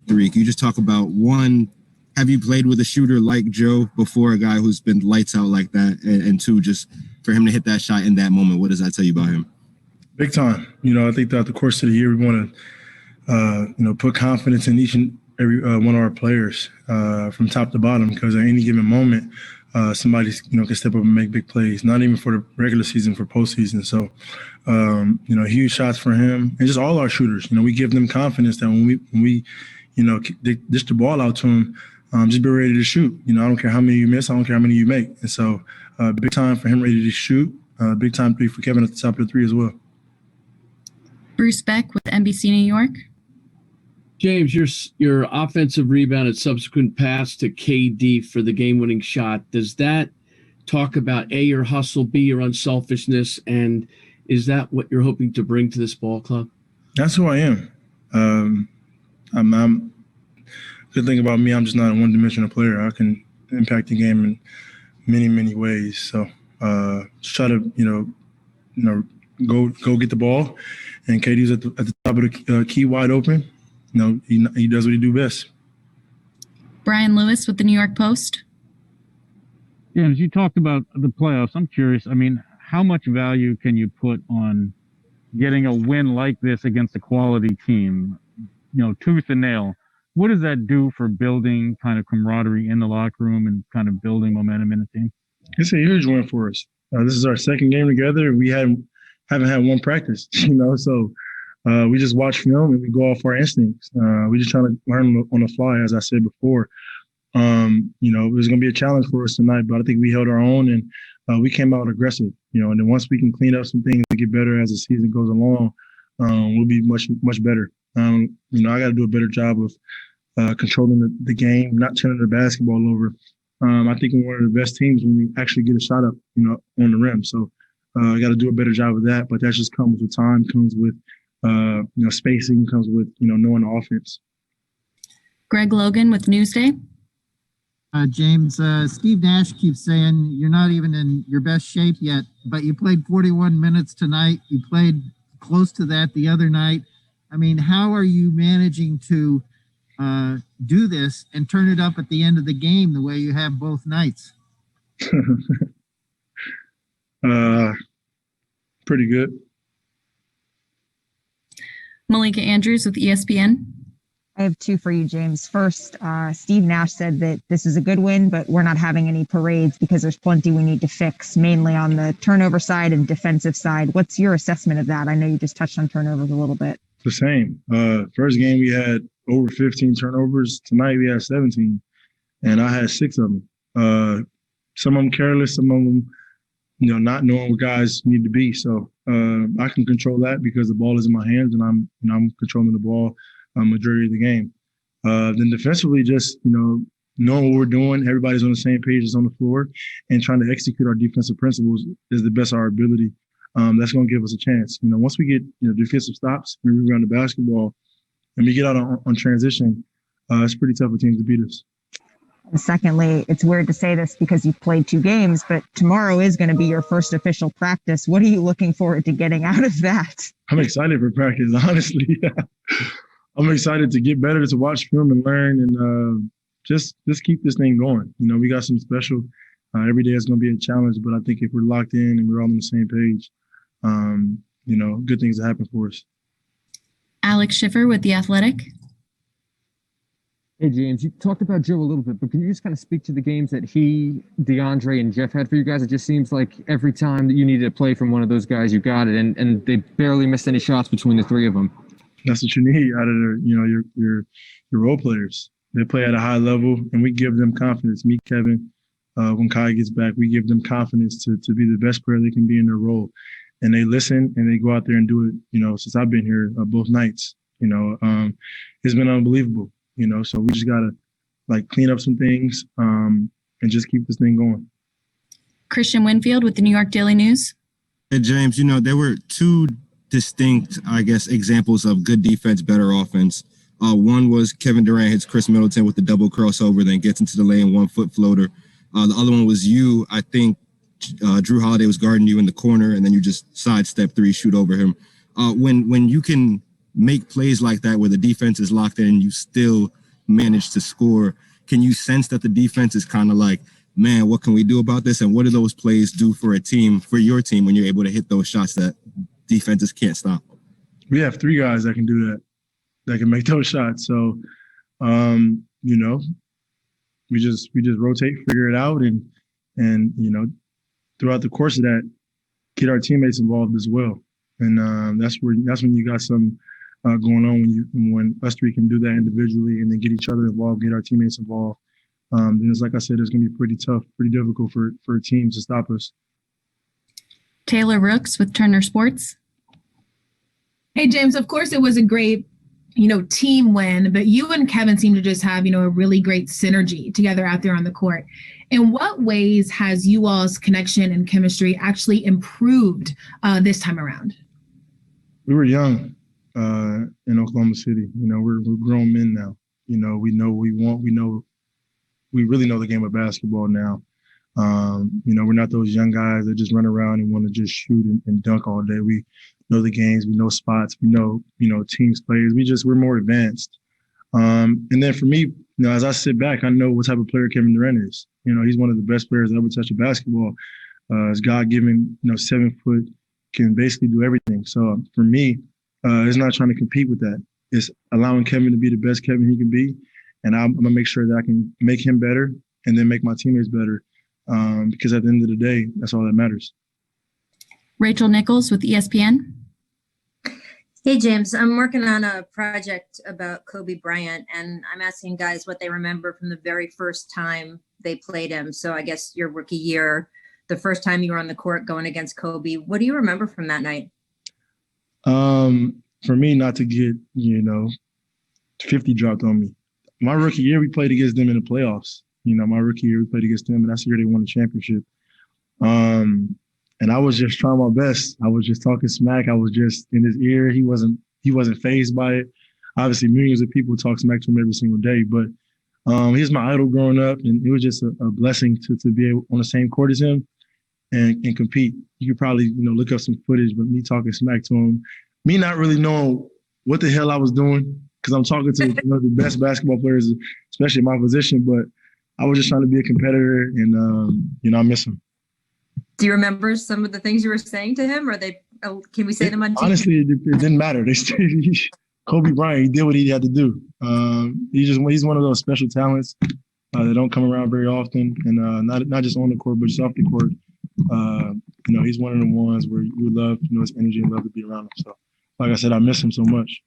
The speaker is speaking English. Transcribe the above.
three. Can you just talk about, one, have you played with a shooter like Joe before, a guy who's been lights out like that? And two, just for him to hit that shot in that moment, what does that tell you about him? Big time. I think throughout the course of the year, we want to, put confidence in each and every one of our players from top to bottom, because at any given moment, somebody, can step up and make big plays, not even for the regular season, for postseason. So, huge shots for him and just all our shooters. We give them confidence that when we dish the ball out to them, just be ready to shoot. I don't care how many you miss. I don't care how many you make. And so big time for him, ready to shoot. Big time three for Kevin at the top of the three as well. Bruce Beck with NBC New York. James, your offensive rebound and subsequent pass to KD for the game-winning shot, does that talk about A, your hustle, B, your unselfishness, and is that what you're hoping to bring to this ball club? That's who I am. I'm good thing about me, I'm just not a one-dimensional player. I can impact the game in many, many ways. So just try to, go get the ball, and KD's at the top of the key, wide open. He does what he do best. Brian Lewis with the New York Post. Yeah, as you talked about the playoffs, I'm curious. How much value can you put on getting a win like this against a quality team? Tooth and nail. What does that do for building kind of camaraderie in the locker room and kind of building momentum in the team? It's a huge win for us. This is our second game together. We haven't had one practice, so we just watch film and we go off our instincts. We just trying to learn on the fly, as I said before. It was going to be a challenge for us tonight, but I think we held our own and we came out aggressive, and then once we can clean up some things and get better as the season goes along, we'll be much, much better. I got to do a better job of controlling the game, not turning the basketball over. I think we're one of the best teams when we actually get a shot up, on the rim. So I got to do a better job of that, but that just comes with time, comes with spacing, comes with, knowing the offense. Greg Logan with Newsday. James, Steve Nash keeps saying you're not even in your best shape yet, but you played 41 minutes tonight. You played close to that the other night. How are you managing to do this and turn it up at the end of the game the way you have both nights? Pretty good. Malika Andrews with ESPN. I have two for you, James. First, Steve Nash said that this is a good win, but we're not having any parades because there's plenty we need to fix, mainly on the turnover side and defensive side. What's your assessment of that? I know you just touched on turnovers a little bit. The same. First game we had over 15 turnovers. Tonight we had 17, and I had 6 of them. Some of them careless, some of them, not knowing what guys need to be. So I can control that because the ball is in my hands, and I'm controlling the ball majority of the game. Then defensively, just knowing what we're doing, everybody's on the same page, is on the floor, and trying to execute our defensive principles is the best of our ability. That's going to give us a chance. Once we get defensive stops, we rebound the basketball, and we get out on transition, it's pretty tough for teams to beat us. And secondly, it's weird to say this because you've played 2 games, but tomorrow is going to be your first official practice. What are you looking forward to getting out of that? I'm excited for practice, honestly. I'm excited to get better, to watch film and learn, and just keep this thing going. We got something special. Every day is going to be a challenge, but I think if we're locked in and we're all on the same page, good things will happen for us. Alex Schiffer with The Athletic. Hey, James, you talked about Joe a little bit, but can you just kind of speak to the games that he, DeAndre, and Jeff had for you guys? It just seems like every time that you needed a play from one of those guys, you got it, and they barely missed any shots between the 3 of them. That's what you need out of your role players. They play at a high level, and we give them confidence. Me, Kevin, when Kai gets back, we give them confidence to be the best player they can be in their role. And they listen, and they go out there and do it, since I've been here both nights. It's been unbelievable, so we just got to, clean up some things and just keep this thing going. Christian Winfield with the New York Daily News. Hey, James, there were 2 distinct, examples of good defense, better offense. One was Kevin Durant hits Chris Middleton with the double crossover, then gets into the lane, 1-foot floater. The other one was you. I think Drew Holiday was guarding you in the corner, and then you just sidestep 3, shoot over him. When you can make plays like that where the defense is locked in and you still manage to score. Can you sense that the defense is kind of like, man, what can we do about this? And what do those plays do for a team, for your team, when you're able to hit those shots that defenses can't stop? We have 3 guys that can do that, that can make those shots. So, you know, we just rotate, figure it out, and you know, throughout the course of that, get our teammates involved as well. And that's when you got some going on when us 3 can do that individually and then get each other involved, get our teammates involved. Then it's like I said, it's going to be pretty tough, pretty difficult for teams to stop us. Taylor Rooks with Turner Sports. Hey, James, of course it was a great, team win, but you and Kevin seem to just have, a really great synergy together out there on the court. In what ways has you all's connection and chemistry actually improved this time around? We were young in Oklahoma City. We're grown men now. We know what we want. We really know the game of basketball now. We're not those young guys that just run around and want to just shoot and dunk all day. We know the games, we know spots, we know, teams plays. We're more advanced. And then for me, as I sit back, I know what type of player Kevin Durant is. He's one of the best players that ever touched a basketball. He's God-given, 7 foot, can basically do everything. So for me, it's not trying to compete with that. It's allowing Kevin to be the best Kevin he can be. And I'm going to make sure that I can make him better and then make my teammates better. Because at the end of the day, that's all that matters. Rachel Nichols with ESPN. Hey, James, I'm working on a project about Kobe Bryant, and I'm asking guys what they remember from the very first time they played him. So I guess your rookie year, the first time you were on the court going against Kobe, what do you remember from that night? For me, not to get, 50 dropped on me. My rookie year, we played against them in the playoffs. My rookie year, we played against them, and that's the year they won the championship. And I was just trying my best. I was just talking smack. I was just in his ear. He wasn't fazed by it. Obviously, millions of people talk smack to him every single day, but he's my idol growing up, and it was just a blessing to be able, on the same court as him and compete. You could probably, look up some footage, but me talking smack to him, me not really knowing what the hell I was doing, because I'm talking to the best basketball players, especially in my position, but I was just trying to be a competitor, and, I miss him. Do you remember some of the things you were saying to him, or can we say them on TV? Honestly, it didn't matter. Kobe Bryant, he did what he had to do. He's one of those special talents that don't come around very often, and not just on the court, but just off the court. He's one of the ones where you love, his energy and love to be around him. So, like I said, I miss him so much.